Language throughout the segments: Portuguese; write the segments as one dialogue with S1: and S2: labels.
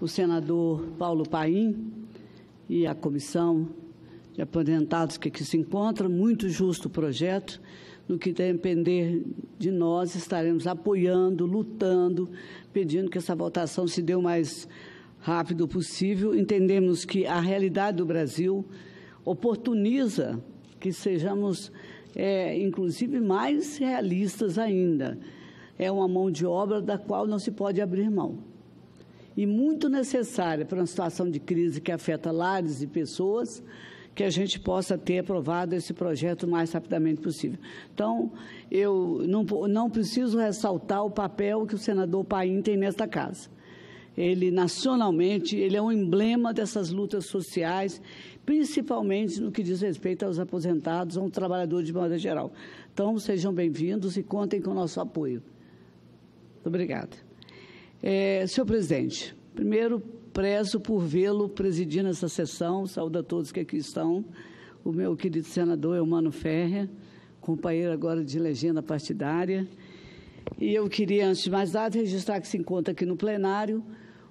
S1: O senador Paulo Paim e a comissão de aposentados que aqui se encontra, muito justo o projeto. No que depender de nós, estaremos apoiando, lutando, pedindo que essa votação se dê o mais rápido possível. Entendemos que a realidade do Brasil oportuniza que sejamos, inclusive, mais realistas ainda. É uma mão de obra da qual não se pode abrir mão. E muito necessária para uma situação de crise que afeta lares e pessoas, que a gente possa ter aprovado esse projeto o mais rapidamente possível. Então, eu não preciso ressaltar o papel que o senador Paim tem nesta casa. Ele, nacionalmente, ele é um emblema dessas lutas sociais, principalmente no que diz respeito aos aposentados, aos trabalhadores de modo geral. Então, sejam bem-vindos e contem com o nosso apoio. Muito obrigada. Senhor presidente, primeiro, prezo por vê-lo presidindo essa sessão. Saúdo a todos que aqui estão. O meu querido senador Eumano Ferrer, companheiro agora de legenda partidária. E eu queria, antes de mais nada, registrar que se encontra aqui no plenário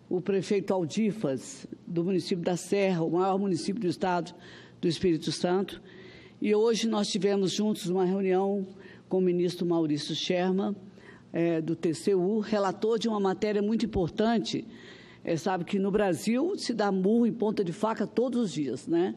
S1: o prefeito Aldifas, do município da Serra, o maior município do estado do Espírito Santo. E hoje nós tivemos juntos uma reunião com o ministro Maurício Sherman, do TCU, relator de uma matéria muito importante. Sabe que no Brasil se dá murro em ponta de faca todos os dias, né?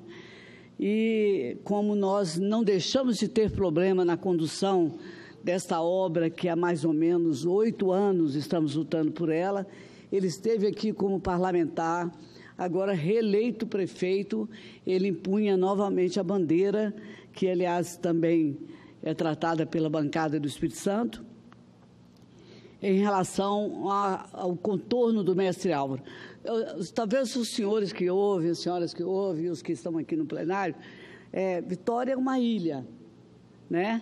S1: E como nós não deixamos de ter problema na condução desta obra, que há mais ou menos 8 anos estamos lutando por ela, ele esteve aqui como parlamentar, agora reeleito prefeito, ele impunha novamente a bandeira, que aliás também é tratada pela bancada do Espírito Santo, em relação ao contorno do mestre Álvaro. Talvez os senhores que ouvem, as senhoras que ouvem, e os que estão aqui no plenário, Vitória é uma ilha, né?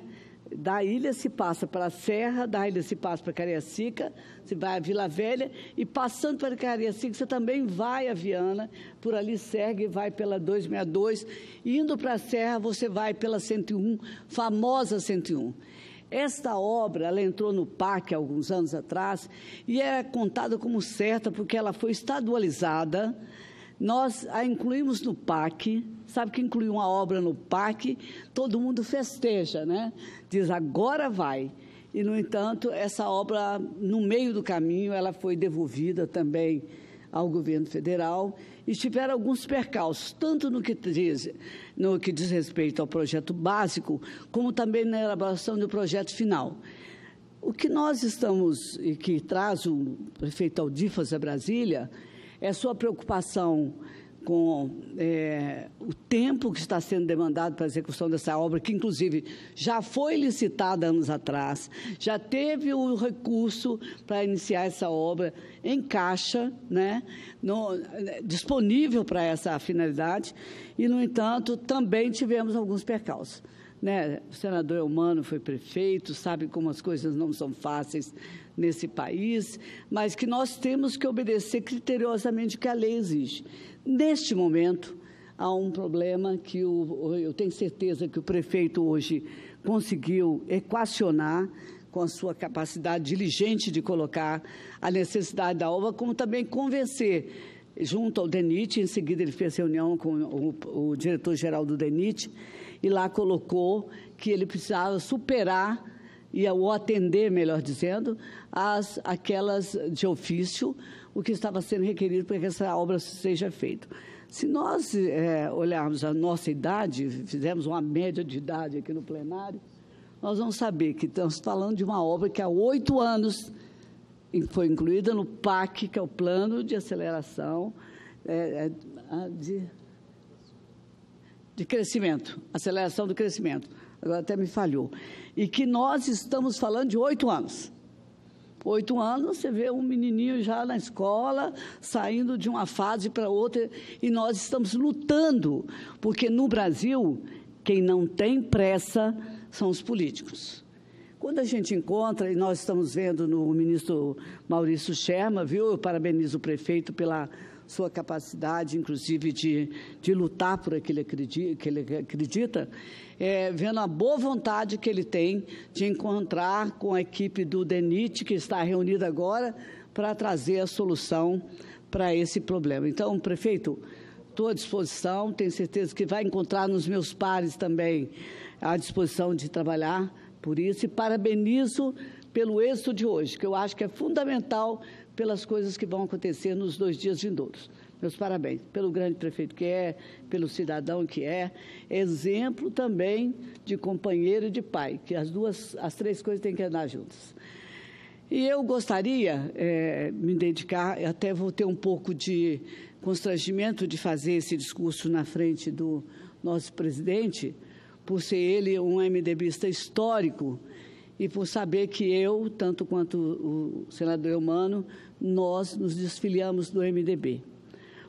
S1: Da ilha se passa para a Serra, da ilha se passa para Cariacica, você vai a Vila Velha, e passando para Cariacica, você também vai a Viana, por ali segue e vai pela 262, indo para a Serra, você vai pela 101, famosa 101. Esta obra, ela entrou no PAC há alguns anos atrás e é contada como certa porque ela foi estadualizada. Nós a incluímos no PAC. Sabe que incluir uma obra no PAC, todo mundo festeja, né? Diz, agora vai. E, no entanto, essa obra, no meio do caminho, ela foi devolvida também ao governo federal e tiveram alguns percalços, tanto no que diz respeito ao projeto básico, como também na elaboração do projeto final. O que nós estamos, e que traz o prefeito Aldifas a Brasília, é a sua preocupação com o tempo que está sendo demandado para a execução dessa obra, que, inclusive, já foi licitada anos atrás, já teve o recurso para iniciar essa obra em caixa, né, disponível para essa finalidade, e, no entanto, também tivemos alguns percalços. Né? O senador Eumano foi prefeito, sabe como as coisas não são fáceis nesse país, mas que nós temos que obedecer criteriosamente o que a lei exige. Neste momento, há um problema que eu tenho certeza que o prefeito hoje conseguiu equacionar com a sua capacidade diligente de colocar a necessidade da obra, como também convencer junto ao DENIT. Em seguida, ele fez reunião com o diretor-geral do DENIT e lá colocou que ele precisava superar ou atender, melhor dizendo, aquelas de ofício, o que estava sendo requerido para que essa obra seja feita. Se nós olharmos a nossa idade, fizemos uma média de idade aqui no plenário, nós vamos saber que estamos falando de uma obra que há 8 anos foi incluída no PAC, que é o Plano de Aceleração de Crescimento, Aceleração do Crescimento. Agora até me falhou. E que nós estamos falando de 8 anos. 8 anos, você vê um menininho já na escola, saindo de uma fase para outra, e nós estamos lutando, porque no Brasil, quem não tem pressa são os políticos. Quando a gente encontra, e nós estamos vendo no ministro Maurício Sherman, viu? Eu parabenizo o prefeito pela sua capacidade, inclusive, de lutar por aquilo que ele acredita, vendo a boa vontade que ele tem de encontrar com a equipe do DENIT, que está reunida agora, para trazer a solução para esse problema. Então, prefeito, estou à disposição, tenho certeza que vai encontrar nos meus pares também a disposição de trabalhar por isso, e parabenizo pelo êxito de hoje, que eu acho que é fundamental pelas coisas que vão acontecer nos 2 dias vindouros. Meus parabéns pelo grande prefeito que é, pelo cidadão que é, exemplo também de companheiro e de pai, que as 3 coisas têm que andar juntas. E eu gostaria me dedicar, até vou ter um pouco de constrangimento de fazer esse discurso na frente do nosso presidente, por ser ele um MDBista histórico e por saber que eu, tanto quanto o senador Eumano, nós nos desfiliamos do MDB.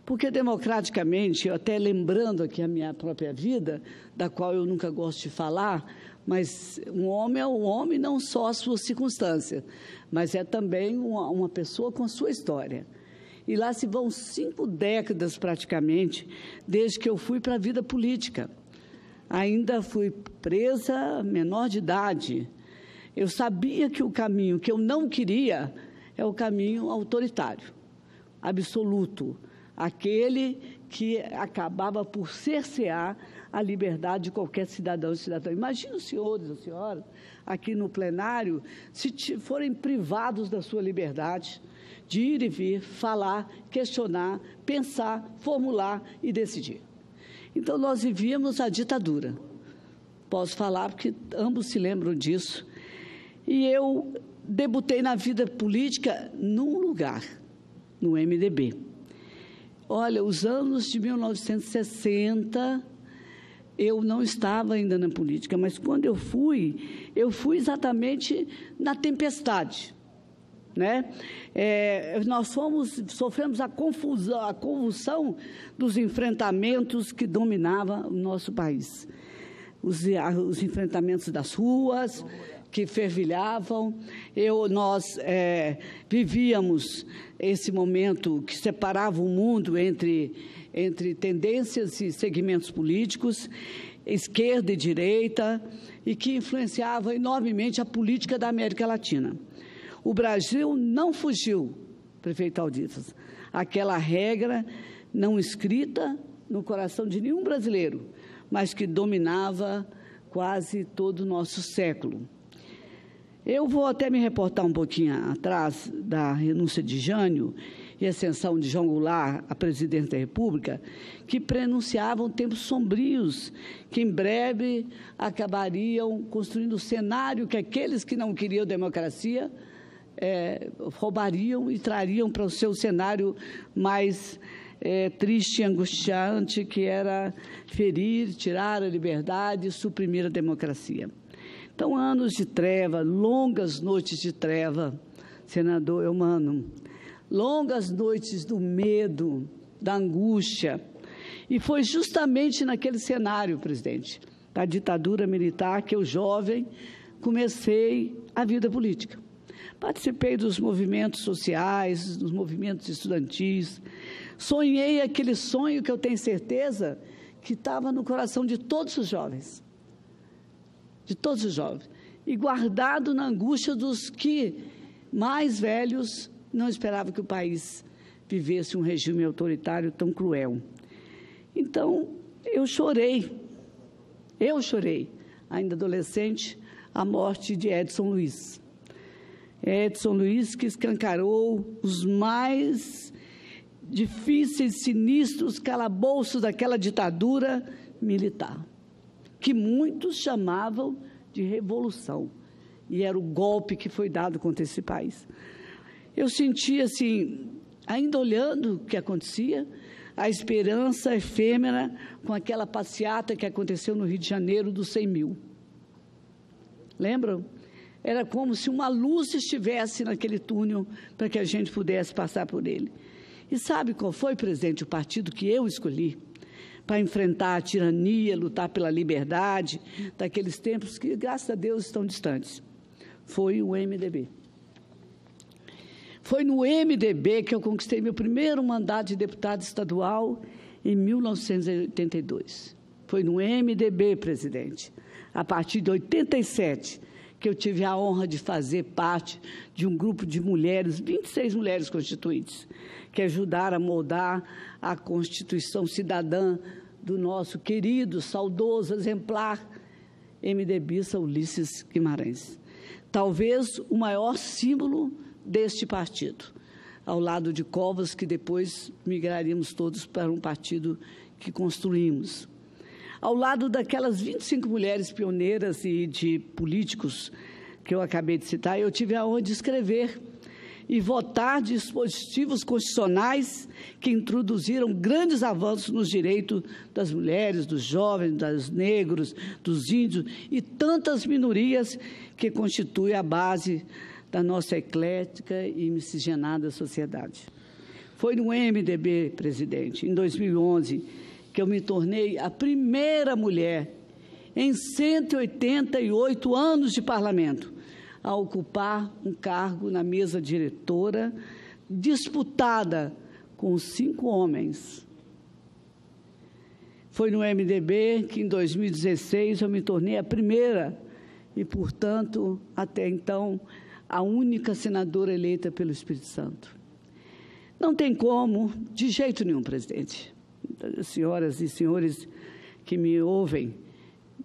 S1: Porque, democraticamente, eu até lembrando aqui a minha própria vida, da qual eu nunca gosto de falar, mas um homem é um homem, não só a sua circunstância, mas é também uma pessoa com a sua história. E lá se vão 5 décadas, praticamente, desde que eu fui para a vida política. Ainda fui presa, menor de idade. Eu sabia que o caminho que eu não queria é o caminho autoritário, absoluto, aquele que acabava por cercear a liberdade de qualquer cidadão e cidadã. Imagina os senhores e as senhoras, aqui no plenário, se forem privados da sua liberdade de ir e vir, falar, questionar, pensar, formular e decidir. Então, nós vivíamos a ditadura. Posso falar porque ambos se lembram disso. E eu debutei na vida política num lugar, no MDB. Olha, os anos de 1960, eu não estava ainda na política, mas quando eu fui exatamente na tempestade, né? Nós sofremos a convulsão dos enfrentamentos que dominavam o nosso país. Os enfrentamentos das ruas, que fervilhavam. Nós vivíamos esse momento que separava o mundo entre tendências e segmentos políticos, esquerda e direita, e que influenciava enormemente a política da América Latina. O Brasil não fugiu, prefeito Alditas, aquela regra não escrita no coração de nenhum brasileiro, mas que dominava quase todo o nosso século. Eu vou até me reportar um pouquinho atrás da renúncia de Jânio e a ascensão de João Goulart à presidência da República, que prenunciavam tempos sombrios, que em breve acabariam construindo o cenário que aqueles que não queriam democracia roubariam e trariam para o seu cenário mais triste e angustiante, que era ferir, tirar a liberdade e suprimir a democracia. Então, anos de treva, longas noites de treva, senador Eumano, longas noites do medo, da angústia. E foi justamente naquele cenário, presidente, da ditadura militar, que eu, jovem, comecei a vida política. Participei dos movimentos sociais, dos movimentos estudantis. Sonhei aquele sonho que eu tenho certeza que estava no coração de todos os jovens. De todos os jovens. E guardado na angústia dos que, mais velhos, não esperavam que o país vivesse um regime autoritário tão cruel. Então, eu chorei, ainda adolescente, a morte de Edson Luiz. Edson Luiz, que escancarou os mais difíceis, sinistros calabouços daquela ditadura militar, que muitos chamavam de revolução, e era o golpe que foi dado contra esse país. Eu sentia, assim, ainda olhando o que acontecia, a esperança efêmera com aquela passeata que aconteceu no Rio de Janeiro dos 100 mil. Lembram? Era como se uma luz estivesse naquele túnel para que a gente pudesse passar por ele. E sabe qual foi, presidente, o partido que eu escolhi para enfrentar a tirania, lutar pela liberdade daqueles tempos que, graças a Deus, estão distantes? Foi o MDB. Foi no MDB que eu conquistei meu primeiro mandato de deputado estadual em 1982. Foi no MDB, presidente, a partir de 87, que eu tive a honra de fazer parte de um grupo de mulheres, 26 mulheres constituintes, que ajudaram a moldar a Constituição Cidadã do nosso querido, saudoso, exemplar MDBista Ulisses Guimarães. Talvez o maior símbolo deste partido, ao lado de Covas, que depois migraríamos todos para um partido que construímos. Ao lado daquelas 25 mulheres pioneiras e de políticos que eu acabei de citar, eu tive a honra de escrever e votar dispositivos constitucionais que introduziram grandes avanços nos direitos das mulheres, dos jovens, dos negros, dos índios e tantas minorias que constituem a base da nossa eclética e miscigenada sociedade. Foi no MDB, presidente, em 2011, que eu me tornei a primeira mulher em 188 anos de parlamento a ocupar um cargo na mesa diretora, disputada com 5 homens. Foi no MDB que, em 2016, eu me tornei a primeira e, portanto, até então, a única senadora eleita pelo Espírito Santo. Não tem como, de jeito nenhum, presidente, senhoras e senhores que me ouvem,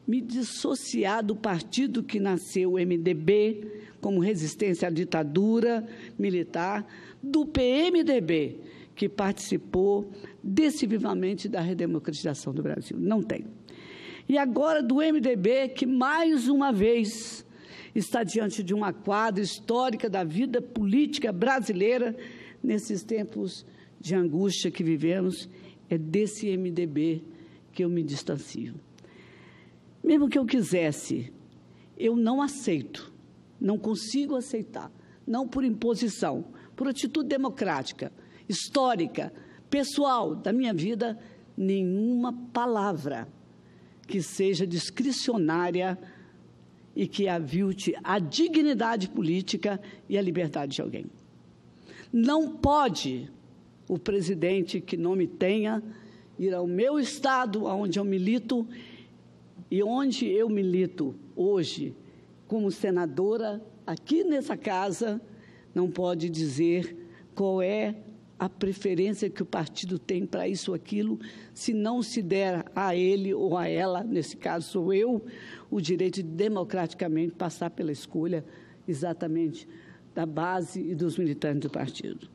S1: me dissociar do partido que nasceu, o MDB, como resistência à ditadura militar, do PMDB, que participou decisivamente da redemocratização do Brasil. Não tem. E agora do MDB, que mais uma vez está diante de uma quadra histórica da vida política brasileira nesses tempos de angústia que vivemos. É desse MDB que eu me distancio. Mesmo que eu quisesse, eu não aceito, não consigo aceitar, não por imposição, por atitude democrática, histórica, pessoal da minha vida, nenhuma palavra que seja discricionária e que avilte a dignidade política e a liberdade de alguém. Não pode o presidente que não me tenha ir ao meu estado, onde eu milito, e onde eu milito hoje, como senadora, aqui nessa casa, não pode dizer qual é a preferência que o partido tem para isso ou aquilo, se não se der a ele ou a ela, nesse caso sou eu, o direito de democraticamente passar pela escolha exatamente da base e dos militantes do partido.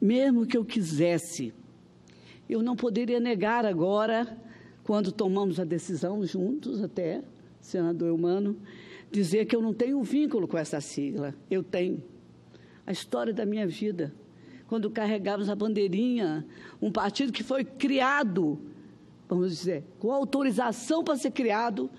S1: Mesmo que eu quisesse, eu não poderia negar agora, quando tomamos a decisão juntos até, senador Eumano, dizer que eu não tenho vínculo com essa sigla. Eu tenho. A história da minha vida, quando carregávamos a bandeirinha, um partido que foi criado, vamos dizer, com autorização para ser criado,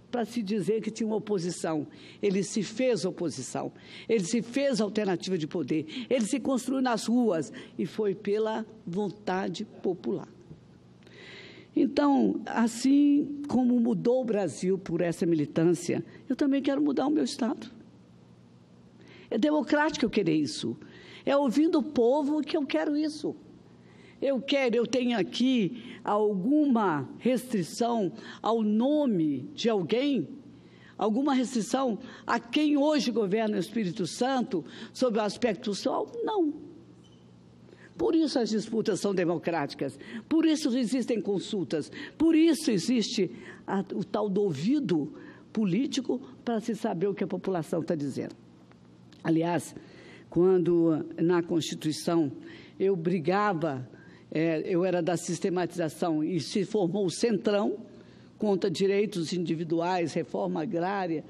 S1: para se dizer que tinha uma oposição. Ele se fez oposição, ele se fez alternativa de poder, ele se construiu nas ruas e foi pela vontade popular. Então, assim como mudou o Brasil por essa militância, eu também quero mudar o meu Estado. É democrático eu querer isso. É ouvindo o povo que eu quero isso. Eu tenho aqui alguma restrição ao nome de alguém, alguma restrição a quem hoje governa o Espírito Santo sobre o aspecto social? Não. Por isso as disputas são democráticas, por isso existem consultas, por isso existe o tal do ouvido político para se saber o que a população está dizendo. Aliás, quando na Constituição eu brigava, eu era da sistematização e se formou o Centrão contra direitos individuais, reforma agrária,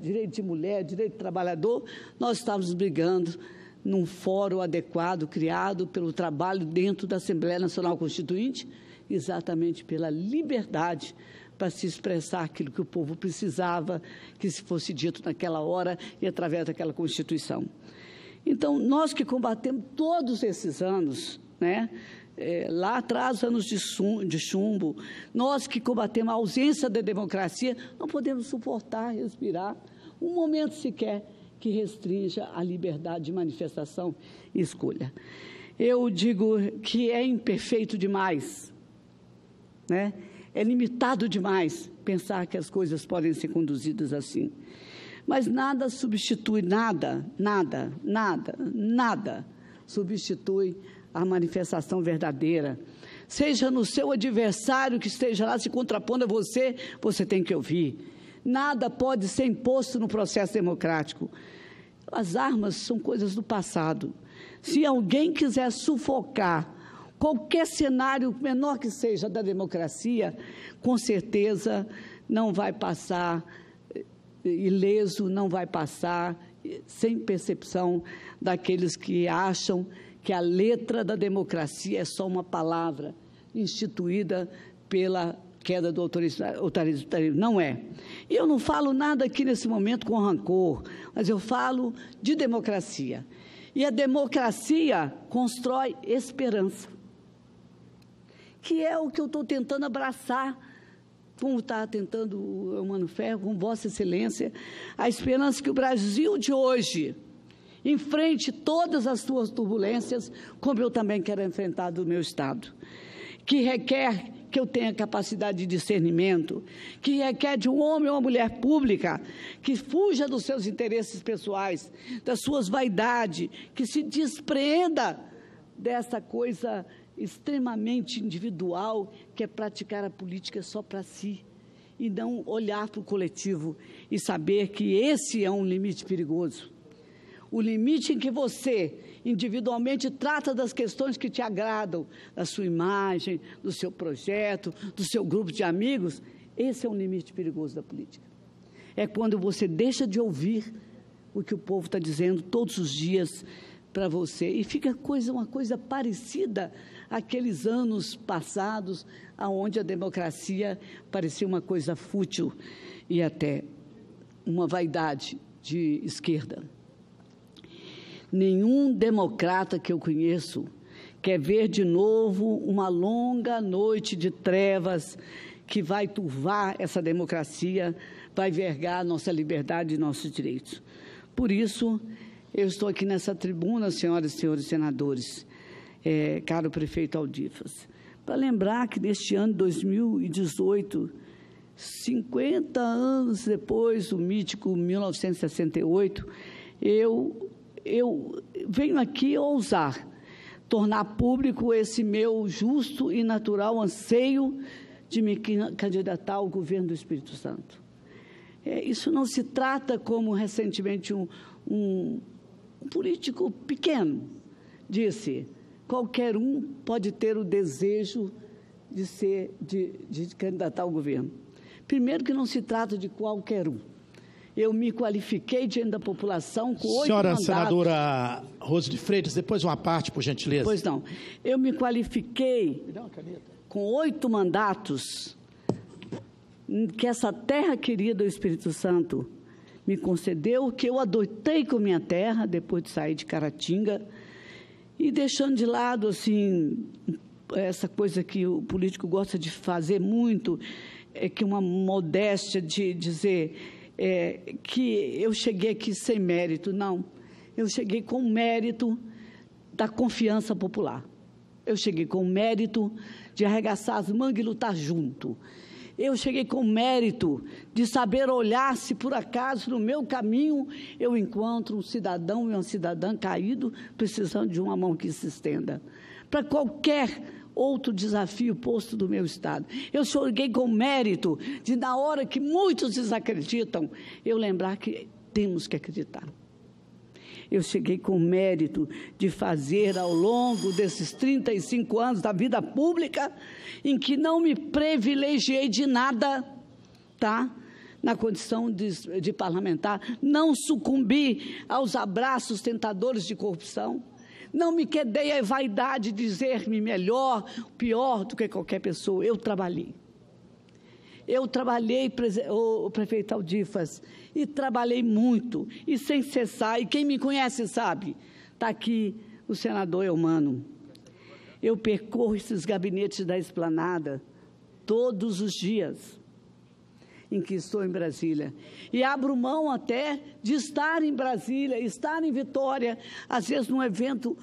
S1: direito de mulher, direito do trabalhador, nós estávamos brigando num fórum adequado, criado pelo trabalho dentro da Assembleia Nacional Constituinte, exatamente pela liberdade para se expressar aquilo que o povo precisava, que se fosse dito naquela hora e através daquela Constituição. Então, nós que combatemos todos esses anos, né, lá atrás, anos de chumbo, nós que combatemos a ausência da democracia, não podemos suportar, respirar um momento sequer que restrinja a liberdade de manifestação e escolha. Eu digo que é imperfeito demais, é limitado demais pensar que as coisas podem ser conduzidas assim. Mas nada substitui, nada substitui a manifestação verdadeira. Seja no seu adversário que esteja lá se contrapondo a você, você tem que ouvir. Nada pode ser imposto no processo democrático. As armas são coisas do passado. Se alguém quiser sufocar qualquer cenário, menor que seja, da democracia, com certeza não vai passar ileso, não vai passar sem percepção daqueles que acham que a letra da democracia é só uma palavra instituída pela queda do autoritarismo. Não é. E eu não falo nada aqui nesse momento com rancor, mas eu falo de democracia. E a democracia constrói esperança, que é o que eu estou tentando abraçar, como está tentando o Eumano Ferro, com Vossa Excelência, a esperança que o Brasil de hoje enfrente todas as suas turbulências, como eu também quero enfrentar do meu Estado, que requer que eu tenha capacidade de discernimento, que requer de um homem ou uma mulher pública que fuja dos seus interesses pessoais, das suas vaidades, que se despreenda dessa coisa extremamente individual, que é praticar a política só para si, e não olhar para o coletivo e saber que esse é um limite perigoso. O limite em que você, individualmente, trata das questões que te agradam, da sua imagem, do seu projeto, do seu grupo de amigos, esse é um limite perigoso da política. É quando você deixa de ouvir o que o povo está dizendo todos os dias para você, e fica uma coisa parecida àqueles anos passados, onde a democracia parecia uma coisa fútil e até uma vaidade de esquerda. Nenhum democrata que eu conheço quer ver de novo uma longa noite de trevas que vai turvar essa democracia, vai vergar nossa liberdade e nossos direitos. Por isso, eu estou aqui nessa tribuna, senhoras e senhores senadores, caro prefeito Aldifas, para lembrar que neste ano de 2018, 50 anos depois do mítico 1968, eu venho aqui ousar tornar público esse meu justo e natural anseio de me candidatar ao governo do Espírito Santo. Isso não se trata como recentemente um político pequeno disse: qualquer um pode ter o desejo de candidatar ao governo. Primeiro que não se trata de qualquer um. Eu me qualifiquei diante da população com 8 mandatos.
S2: Senhora senadora Rose de Freitas, depois uma parte, por gentileza.
S1: Pois não. Eu me qualifiquei com 8 mandatos que essa terra querida do Espírito Santo me concedeu, que eu adotei com minha terra, depois de sair de Caratinga, e deixando de lado, assim, essa coisa que o político gosta de fazer muito, que uma modéstia de dizer que eu cheguei aqui sem mérito. Não, eu cheguei com mérito da confiança popular. Eu cheguei com mérito de arregaçar as mangas e lutar junto. Eu cheguei com mérito de saber olhar se por acaso no meu caminho eu encontro um cidadão e uma cidadã caído, precisando de uma mão que se estenda. Para qualquer outro desafio posto do meu Estado. Eu cheguei com mérito de, na hora que muitos desacreditam, eu lembrar que temos que acreditar. Eu cheguei com mérito de fazer, ao longo desses 35 anos da vida pública, em que não me privilegiei de nada, tá? Na condição de parlamentar, não sucumbi aos abraços tentadores de corrupção, não me quedei à vaidade de dizer-me melhor, pior do que qualquer pessoa. Eu trabalhei. O prefeito Aldifas, e trabalhei muito, e sem cessar, e quem me conhece sabe, está aqui o senador Eumano. Eu percorro esses gabinetes da Esplanada todos os dias em que estou em Brasília, e abro mão até de estar em Brasília, estar em Vitória, às vezes num evento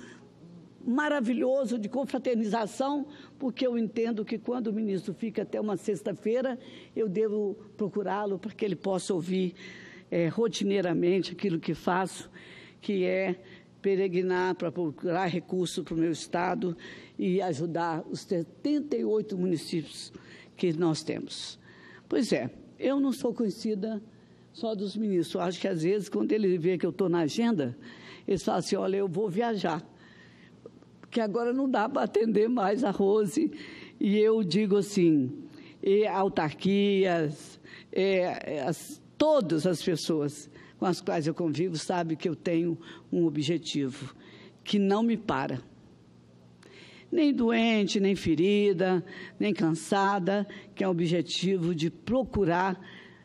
S1: maravilhoso de confraternização, porque eu entendo que quando o ministro fica até uma sexta-feira, eu devo procurá-lo para que ele possa ouvir rotineiramente aquilo que faço, que é peregrinar para procurar recursos para o meu Estado e ajudar os 78 municípios que nós temos. Pois é, eu não sou conhecida só dos ministros. Eu acho que, às vezes, quando ele vê que eu estou na agenda, eles falam assim, olha, eu vou viajar, porque agora não dá para atender mais a Rose. E eu digo assim, autarquias, todas as pessoas com as quais eu convivo sabem que eu tenho um objetivo que não me para. Nem doente, nem ferida, nem cansada, que é o objetivo de procurar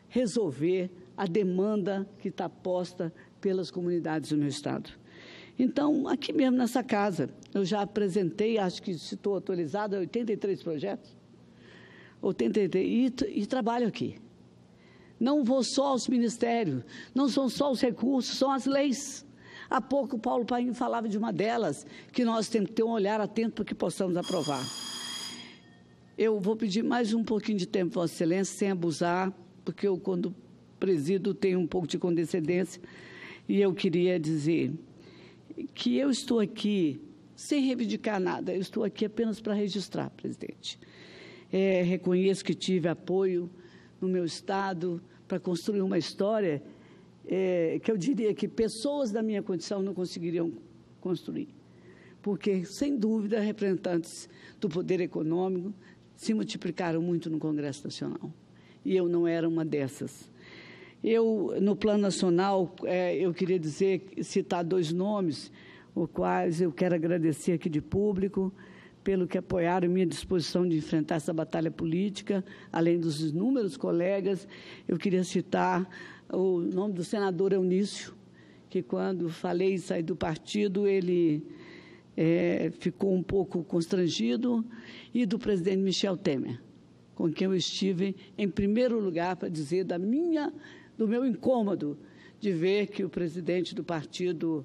S1: resolver a demanda que está posta pelas comunidades do meu Estado. Então, aqui mesmo nessa casa, eu já apresentei, acho que se estou atualizada, 83 projetos, 83, e trabalho aqui. Não vou só aos ministérios, não são só os recursos, são as leis. Há pouco o Paulo Paim falava de uma delas, que nós temos que ter um olhar atento para que possamos aprovar. Eu vou pedir mais um pouquinho de tempo, Vossa Excelência, sem abusar, porque eu, quando presido, tenho um pouco de condescendência, e eu queria dizer que eu estou aqui sem reivindicar nada, eu estou aqui apenas para registrar, presidente. Reconheço que tive apoio no meu Estado para construir uma história que eu diria que pessoas da minha condição não conseguiriam construir, porque, sem dúvida, representantes do poder econômico se multiplicaram muito no Congresso Nacional, e eu não era uma dessas. No plano nacional, eu queria citar 2 nomes, os quais eu quero agradecer aqui de público, pelo que apoiaram minha disposição de enfrentar essa batalha política, além dos inúmeros colegas. Eu queria citar o nome do senador Eunício, que, quando falei em sair do partido, ele ficou um pouco constrangido, e do presidente Michel Temer, com quem eu estive em primeiro lugar para dizer do meu incômodo de ver que o presidente do partido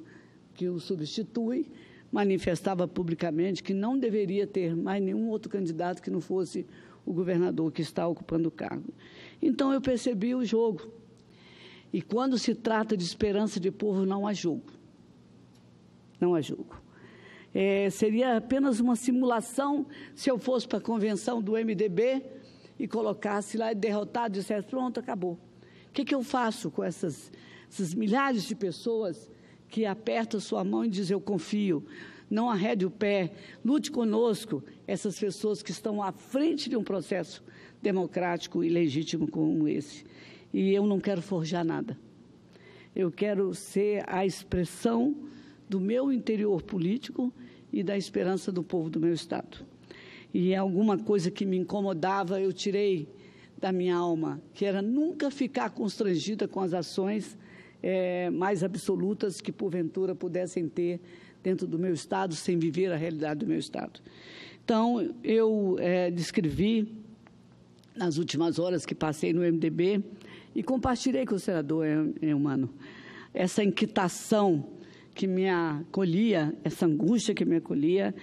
S1: que o substitui manifestava publicamente que não deveria ter mais nenhum outro candidato que não fosse o governador que está ocupando o cargo. Então, eu percebi o jogo. E, quando se trata de esperança de povo, não há jogo. Não há jogo. Seria apenas uma simulação se eu fosse para a convenção do MDB e colocasse lá, derrotado, e dissesse, pronto, acabou. O que eu faço com essas milhares de pessoas que aperta sua mão e diz, eu confio, não arrede o pé, lute conosco, essas pessoas que estão à frente de um processo democrático e legítimo como esse. E eu não quero forjar nada. Eu quero ser a expressão do meu interior político e da esperança do povo do meu Estado. E alguma coisa que me incomodava, eu tirei da minha alma, que era nunca ficar constrangida com as ações mais absolutas que, porventura, pudessem ter dentro do meu Estado, sem viver a realidade do meu Estado. Então, eu descrevi, nas últimas horas que passei no MDB, e compartilhei com o senador Eumano, essa inquietação que me acolhia, essa angústia que me acolhia,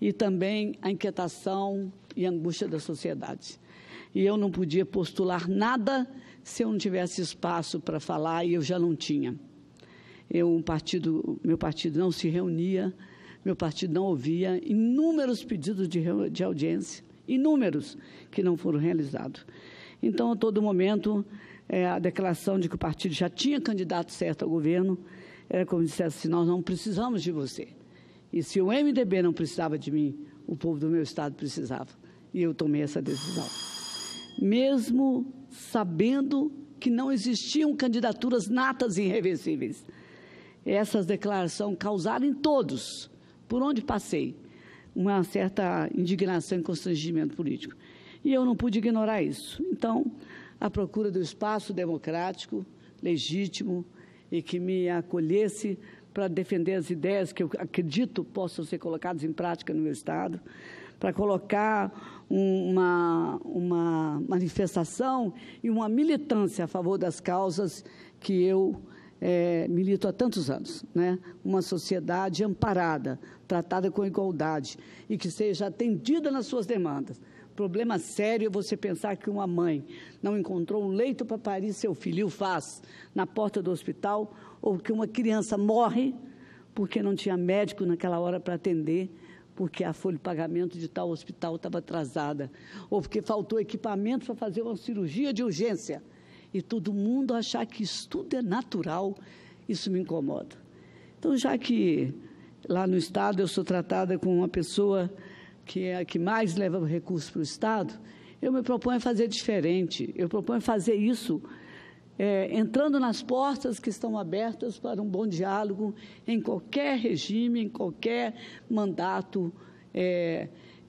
S1: e também a inquietação e angústia da sociedade. E eu não podia postular nada se eu não tivesse espaço para falar, e eu já não tinha. Meu partido não se reunia, meu partido não ouvia inúmeros pedidos de audiência, inúmeros, que não foram realizados. Então, a todo momento, a declaração de que o partido já tinha candidato certo ao governo, era como se dissesse assim, nós não precisamos de você. E se o MDB não precisava de mim, o povo do meu Estado precisava. E eu tomei essa decisão. Mesmo sabendo que não existiam candidaturas natas e irreversíveis. Essas declarações causaram em todos, por onde passei, uma certa indignação e constrangimento político. E eu não pude ignorar isso. Então, a procura do espaço democrático, legítimo, e que me acolhesse para defender as ideias que eu acredito possam ser colocadas em prática no meu Estado, para colocar uma manifestação e uma militância a favor das causas que eu milito há tantos anos, né? Uma sociedade amparada, tratada com igualdade e que seja atendida nas suas demandas, Problema sério é você pensar que uma mãe não encontrou um leito para parir seu filho, e o faz na porta do hospital, ou que uma criança morre porque não tinha médico naquela hora para atender, porque a folha de pagamento de tal hospital estava atrasada, ou porque faltou equipamento para fazer uma cirurgia de urgência. E todo mundo achar que isso tudo é natural, isso me incomoda. Então, já que lá no Estado eu sou tratada como uma pessoa que é a que mais leva recursos para o Estado, eu me proponho a fazer diferente. Eu proponho fazer isso entrando nas portas que estão abertas para um bom diálogo em qualquer regime, em qualquer mandato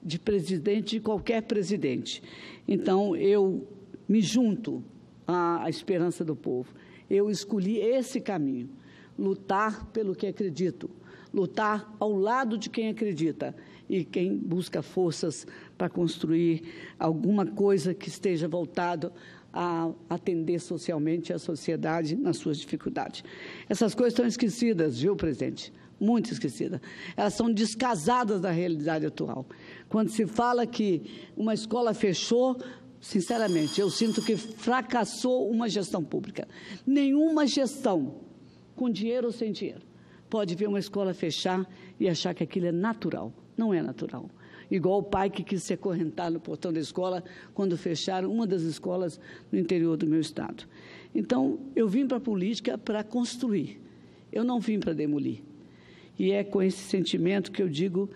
S1: de presidente, de qualquer presidente. Então, eu me junto à esperança do povo. Eu escolhi esse caminho, lutar pelo que acredito, lutar ao lado de quem acredita e quem busca forças para construir alguma coisa que esteja voltado a atender socialmente a sociedade nas suas dificuldades. Essas coisas estão esquecidas, viu, presidente? Muito esquecidas. Elas são descasadas da realidade atual. Quando se fala que uma escola fechou, sinceramente, eu sinto que fracassou uma gestão pública. Nenhuma gestão, com dinheiro ou sem dinheiro, pode ver uma escola fechar e achar que aquilo é natural. Não é natural. Igual o pai que quis se acorrentar no portão da escola quando fecharam uma das escolas no interior do meu estado. Então, eu vim para a política para construir. Eu não vim para demolir. E é com esse sentimento que eu digo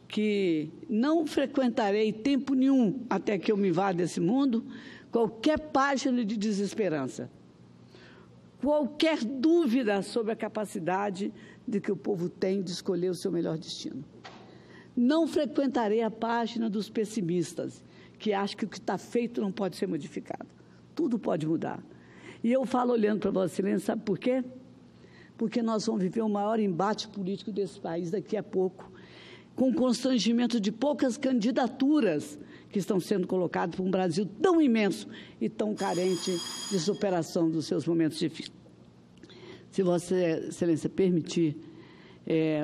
S1: que não frequentarei tempo nenhum até que eu me vá desse mundo qualquer página de desesperança. Qualquer dúvida sobre a capacidade de que o povo tem de escolher o seu melhor destino. Não frequentarei a página dos pessimistas, que acham que o que está feito não pode ser modificado. Tudo pode mudar. E eu falo olhando para Vossa Excelência, sabe por quê? Porque nós vamos viver o maior embate político desse país daqui a pouco, com constrangimento de poucas candidaturas que estão sendo colocadas para um Brasil tão imenso e tão carente de superação dos seus momentos difíceis. Se Vossa Excelência permitir,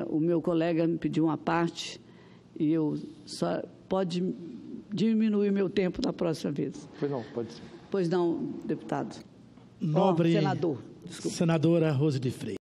S1: o meu colega me pediu uma parte e eu só pode diminuir meu tempo na próxima vez.
S3: Pois não, pode ser.
S1: Pois não, deputado.
S2: Nobre
S1: senador. Desculpa.
S2: Senadora Rose de Freitas.